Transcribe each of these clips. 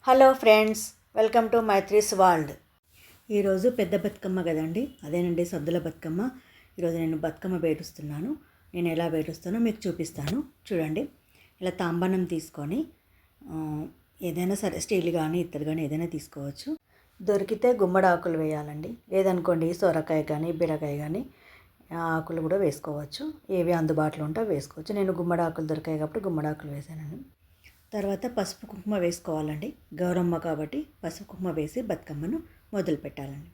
Hello friends, welcome to Maitri's world. ఈరోజు పెద్ద బతుకమ్మ కదండి, అదేనండి సద్దుల బతుకమ్మ. ఈరోజు నేను బతుకమ్మ పేరుస్తున్నాను. నేను ఎలా పేరుస్తానో మీకు చూపిస్తాను. చూడండి, ఇలా తాంబనం తీసుకొని ఏదైనా సరే స్టీల్ కానీ ఇత్తడి కానీ ఏదైనా తీసుకోవచ్చు. దొరికితే గుమ్మడి ఆకులు వేయాలండి, లేదనుకోండి సొరకాయ కానీ బీరకాయ కానీ ఆకులు కూడా వేసుకోవచ్చు. ఏవి అందుబాటులో ఉంటే వేసుకోవచ్చు. నేను గుమ్మడి ఆకులు దొరికాయి కాబట్టి గుమ్మడి ఆకులు వేసానండి. తర్వాత పసుపు కుంకుమ వేసుకోవాలండి. గౌరమ్మ కాబట్టి పసుపు కుంకుమ వేసి బతుకమ్మను మొదలు పెట్టాలండి.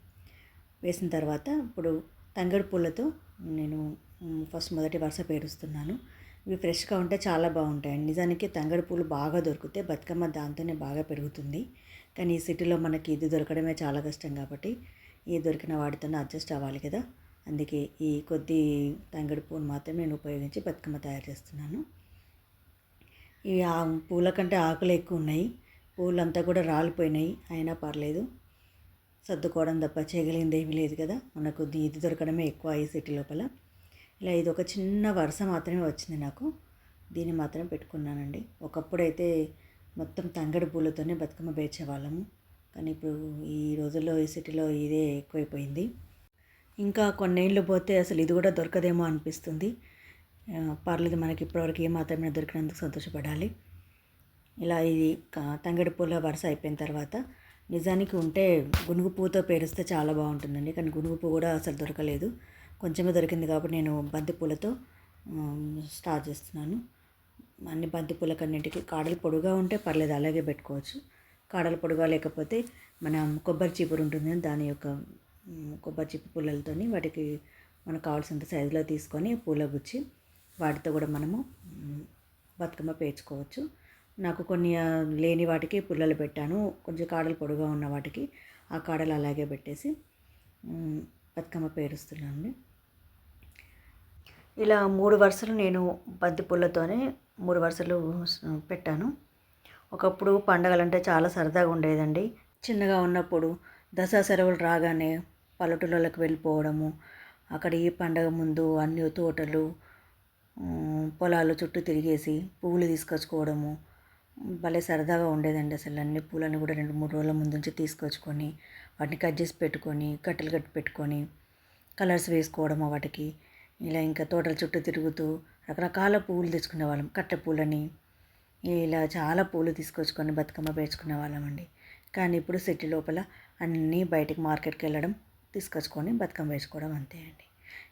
వేసిన తర్వాత ఇప్పుడు తంగడి పూలతో నేను ఫస్ట్ మొదటి వరుస పేరుస్తున్నాను. ఇవి ఫ్రెష్గా ఉంటే చాలా బాగుంటాయండి. నిజానికి తంగడి పూలు బాగా దొరికితే బతుకమ్మ దాంతోనే బాగా పెరుగుతుంది. కానీ ఈ సిటీలో మనకి ఇది దొరకడమే చాలా కష్టం కాబట్టి ఈ దొరికిన వాటితోనే అడ్జస్ట్ అవ్వాలి కదా. అందుకే ఈ కొద్ది తంగడి పూలు మాత్రమే నేను ఉపయోగించి బతుకమ్మ తయారు చేస్తున్నాను. ఈ పూల కంటే ఆకులు ఎక్కువ ఉన్నాయి. పూలంతా కూడా రాలిపోయినాయి. అయినా పర్లేదు, సర్దుకోవడం తప్ప చేయగలిగింది ఏమీ లేదు కదా. మనకు ఇది దొరకడమే ఎక్కువ ఈ సిటీ లోపల. ఇలా ఇది ఒక చిన్న వరుస మాత్రమే వచ్చింది నాకు. దీన్ని మాత్రం పెట్టుకున్నానండి. ఒకప్పుడైతే మొత్తం తంగడి పూలతోనే బతుకమ్మ పేర్చేవాళ్ళము. కానీ ఇప్పుడు ఈ రోజుల్లో ఈ సిటీలో ఇదే ఎక్కువైపోయింది. ఇంకా కొన్నేళ్ళు పోతే అసలు ఇది కూడా దొరకదేమో అనిపిస్తుంది. పర్లేదు, మనకి ఇప్పటివరకు ఏమాత్రమే దొరికినందుకు సంతోషపడాలి. ఇలా ఇది తంగడి పూల వరుస అయిపోయిన తర్వాత నిజానికి ఉంటే గునుగు పువ్వుతో పేరుస్తే చాలా బాగుంటుందండి. కానీ గునుగు పువ్వు కూడా అసలు దొరకలేదు. కొంచెమే దొరికింది కాబట్టి నేను బంతి పూలతో స్టార్ట్ చేస్తున్నాను. అన్ని బంతి పూలకన్నింటికి కాడలు పొడుగా ఉంటే పర్లేదు, అలాగే పెట్టుకోవచ్చు. కాడలు పొడుగా లేకపోతే మనం కొబ్బరి చీపురు ఉంటుంది, దాని యొక్క కొబ్బరి చీపు పుల్లలతో వాటికి మనకు కావాల్సినంత సైజులో తీసుకొని పూల గుచ్చి వాటితో కూడా మనము బతుకమ్మ పేర్చుకోవచ్చు. నాకు కొన్ని లేని వాటికి పుల్లలు పెట్టాను. కొంచెం కాడలు పొడుగా ఉన్న వాటికి ఆ కాడలు అలాగే పెట్టేసి బతుకమ్మ పేరుస్తున్నాను. ఇలా 3 వరుసలు నేను బంతి పూలతోనే 3 వరుసలు పెట్టాను. ఒకప్పుడు పండగలంటే చాలా సరదాగా ఉండేదండి. చిన్నగా ఉన్నప్పుడు దసరా సెలవులు రాగానే పల్లెటూళ్ళకి వెళ్ళిపోవడము, అక్కడ ఈ పండగ ముందు అన్ని తోటలు పొలాలు చుట్టూ తిరిగేసి పువ్వులు తీసుకొచ్చుకోవడము భలే సరదాగా ఉండేదండి. అసలు అన్ని పూలను కూడా 2-3 రోజుల ముందు నుంచి తీసుకొచ్చుకొని వాటిని కట్ చేసి పెట్టుకొని కట్టెలు కట్టి పెట్టుకొని కలర్స్ వేసుకోవడము వాటికి. ఇలా ఇంకా తోటల చుట్టూ తిరుగుతూ రకరకాల పువ్వులు తెచ్చుకునే వాళ్ళం. కట్టె పూలని ఇలా చాలా పూలు తీసుకొచ్చుకొని బతుకమ్మ పేర్చుకునే వాళ్ళమండి. కానీ ఇప్పుడు సిటీ లోపల అన్నీ బయటికి మార్కెట్కి వెళ్ళడం, తీసుకొచ్చుకొని బతుకమ్మ వేసుకోవడం అంతే అండి.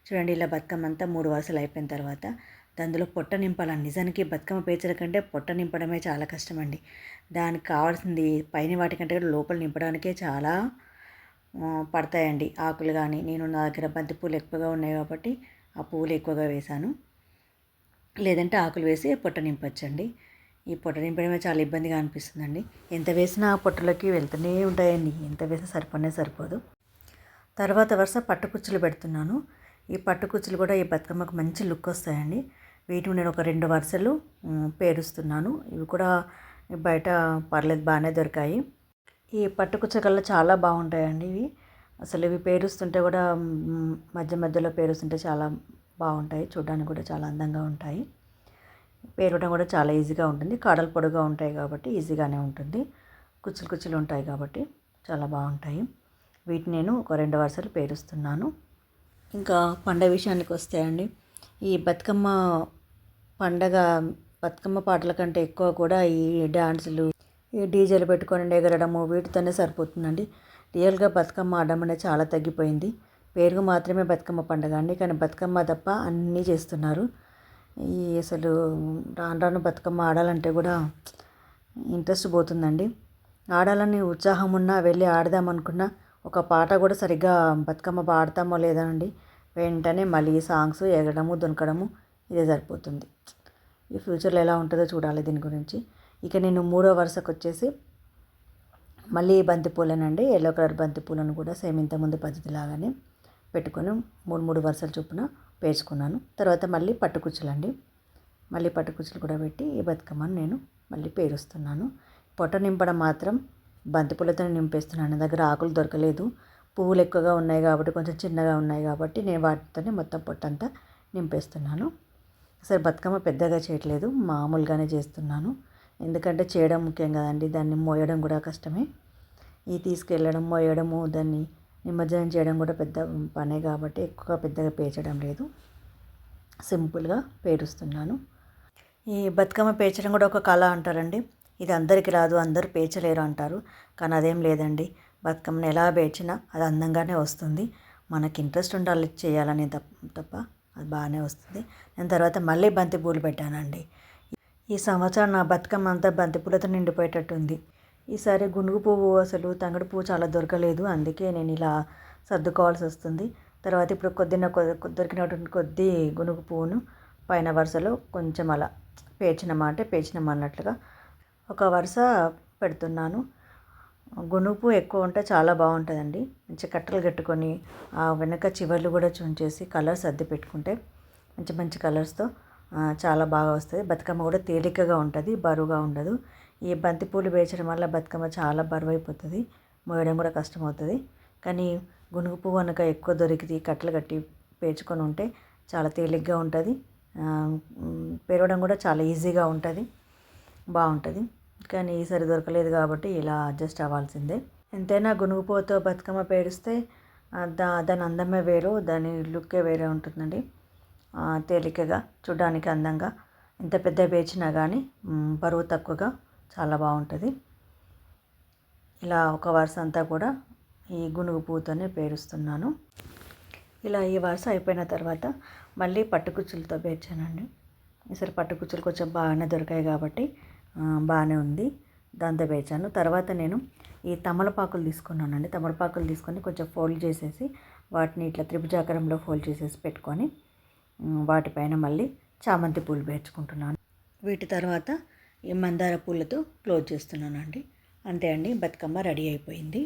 చూడండి, ఇలా బతుకమ్మ అంతా 3 వరుసలు అయిపోయిన తర్వాత అందులో పొట్ట నింపాలని. నిజానికి బతుకమ్మ పేర్చడం కంటే పొట్ట నింపడమే చాలా కష్టం అండి. దానికి కావాల్సింది పైన వాటికంటే కూడా లోపల నింపడానికే చాలా పడతాయండి ఆకులు కానీ. నా దగ్గర బంతి పూలు ఎక్కువగా ఉన్నాయి కాబట్టి ఆ పూలు ఎక్కువగా వేశాను. లేదంటే ఆకులు వేసి పొట్ట నింపచ్చండి. ఈ పొట్ట నింపడమే చాలా ఇబ్బందిగా అనిపిస్తుందండి. ఎంత వేసినా ఆ పొట్టలోకి వెళ్తూనే ఉంటాయండి. ఎంత వేసినా సరిపోదు. తర్వాత వరుస పట్టుకుచ్చులు పెడుతున్నాను. ఈ పట్టుకుచ్చులు కూడా ఈ బతుకమ్మకు మంచి లుక్ వస్తాయండి. వీటిని నేను ఒక 2 వరుసలు పేరుస్తున్నాను. ఇవి కూడా బయట పర్లేదు, బాగానే దొరికాయి. ఈ పట్టుకుచ్చకల్లో చాలా బాగుంటాయండి ఇవి. అసలు ఇవి పేరుస్తుంటే కూడా మధ్యలో పేరుస్తుంటే చాలా బాగుంటాయి. చూడడానికి కూడా చాలా అందంగా ఉంటాయి. పేరడం కూడా చాలా ఈజీగా ఉంటుంది. కాడలు పొడుగా ఉంటాయి కాబట్టి ఈజీగానే ఉంటుంది. కుచ్చులు ఉంటాయి కాబట్టి చాలా బాగుంటాయి. వీటిని నేను ఒక 2 వరుసలు పేరుస్తున్నాను. ఇంకా పండగ విషయానికి వస్తే అండి, ఈ బతుకమ్మ పాటల కంటే ఎక్కువ కూడా ఈ డ్యాన్సులు, ఈ డీజేలు పెట్టుకొని ఎగరడము వీటితోనే సరిపోతుందండి. రియల్గా బతుకమ్మ ఆడడం అనేది చాలా తగ్గిపోయింది. పేరుకు మాత్రమే బతుకమ్మ పండుగ అండి, కానీ బతుకమ్మ తప్ప అన్నీ చేస్తున్నారు. అసలు రాను బతుకమ్మ ఆడాలంటే కూడా ఇంట్రెస్ట్ పోతుందండి. ఆడాలని ఉత్సాహం ఉన్నా వెళ్ళి ఆడదామనుకున్నా ఒక పాట కూడా సరిగ్గా బతుకమ్మ పాడతామో లేదండి, వెంటనే మళ్ళీ సాంగ్స్ ఎగరడము దొనకడము ఇదే సరిపోతుంది. ఈ ఫ్యూచర్లో ఎలా ఉంటుందో చూడాలి దీని గురించి. ఇక నేను 3వ వరుసకు వచ్చేసి మళ్ళీ బంతి పూలనండి, ఎల్లో కలర్ బంతి పూలను కూడా సేమ్ ఇంతకుముందు పద్ధతిలాగానే పెట్టుకొని 3 వరుసల చొప్పున పేర్చుకున్నాను. తర్వాత మళ్ళీ పట్టుకుచ్చులండి, మళ్ళీ పట్టుకుచ్చులు కూడా పెట్టి ఈ బతుకమ్మను నేను మళ్ళీ పేరుస్తున్నాను. పొట్ట నింపడం మాత్రం బంతిపూలతో నింపేస్తున్నాను. నా దగ్గర ఆకులు దొరకలేదు. పువ్వులు ఎక్కువగా ఉన్నాయి కాబట్టి, కొంచెం చిన్నగా ఉన్నాయి కాబట్టి నేను వాటితోనే మొత్తం పొట్టంతా నింపేస్తున్నాను. అసలు బతుకమ్మ పెద్దగా చేయట్లేదు, మామూలుగానే చేస్తున్నాను. ఎందుకంటే చేయడం ముఖ్యం కదండి, దాన్ని మోయడం కూడా కష్టమే. ఈ తీసుకెళ్ళడం, మోయడము, దాన్ని నిమజ్జనం చేయడం కూడా పెద్ద పనే కాబట్టి ఎక్కువగా పెద్దగా పేర్చడం లేదు, సింపుల్గా పేరుస్తున్నాను. ఈ బతుకమ్మ పేర్చడం కూడా ఒక కళ అంటారండి. ఇది అందరికీ రాదు, అందరూ పేర్చలేరు అంటారు. కానీ అదేం లేదండి, బతుకమ్మని ఎలా పేర్చినా అది అందంగానే వస్తుంది. మనకి ఇంట్రెస్ట్ ఉండాలి చేయాలని తప్ప అది బాగానే వస్తుంది. నేను తర్వాత మళ్ళీ బంతి పూలు పెట్టానండి. ఈ సంవత్సరం నా బతుకమ్మ అంతా బంతి పూలతో నిండిపోయేటట్టుంది. ఈసారి గునుగు పువ్వు, అసలు తంగడు పువ్వు చాలా దొరకలేదు, అందుకే నేను ఇలా సర్దుకోవాల్సి వస్తుంది. తర్వాత ఇప్పుడు దొరికినటువంటి కొద్ది గునుగు పువ్వును పైన వరుసలో కొంచెం అలా పేర్చినామన్నట్లుగా ఒక వరుస పెడుతున్నాను. గునుగు పువ్వు ఎక్కువ ఉంటే చాలా బాగుంటుందండి. మంచి కట్టలు కట్టుకొని ఆ వెనక చివర్లు కూడా చుంచేసి కలర్స్ అద్దె పెట్టుకుంటే మంచి మంచి కలర్స్తో చాలా బాగా వస్తుంది. బతుకమ్మ కూడా తేలికగా ఉంటుంది, బరువుగా ఉండదు. ఈ బంతి పూలు పేర్చడం వల్ల బతుకమ్మ చాలా బరువు అయిపోతుంది, మోయడం కూడా కష్టమవుతుంది. కానీ గునుగు పువ్వు కనుక ఎక్కువ దొరికి కట్టలు కట్టి పేర్చుకొని ఉంటే చాలా తేలిగ్గా ఉంటుంది, పెరగడం కూడా చాలా ఈజీగా ఉంటుంది, బాగుంటుంది. కానీ ఈసారి దొరకలేదు కాబట్టి ఇలా అడ్జస్ట్ అవ్వాల్సిందే. ఎంతైనా గునుగు పువ్వుతో బతుకమ్మ పేరిస్తే దాని అందమే వేరు, దాని లుక్కే వేరే ఉంటుందండి. తేలికగా, చూడడానికి అందంగా, ఎంత పెద్ద పేర్చినా కానీ బరువు తక్కువగా చాలా బాగుంటుంది. ఇలా ఒక వరుస అంతా కూడా ఈ గునుగు పువ్వుతోనే పేరుస్తున్నాను. ఇలా ఈ వరుస అయిపోయిన తర్వాత మళ్ళీ పట్టుకుచ్చులతో పేర్చానండి. ఈసారి పట్టుకుచ్చులు కొంచెం బాగానే దొరికాయి కాబట్టి బాగానే ఉంది, దాంతో పేర్చాను. తర్వాత నేను ఈ తమలపాకులు తీసుకున్నానండి. తమలపాకులు తీసుకొని కొంచెం ఫోల్డ్ చేసేసి వాటిని ఇట్లా త్రిభుజాకారంలో ఫోల్డ్ చేసేసి పెట్టుకొని వాటిపైన మళ్ళీ చామంతి పూలు పేర్చుకుంటున్నాను. వీటి తర్వాత ఈ మందార పూలతో క్లోజ్ చేస్తున్నానండి. అంతే అండి, బతుకమ్మ రెడీ అయిపోయింది.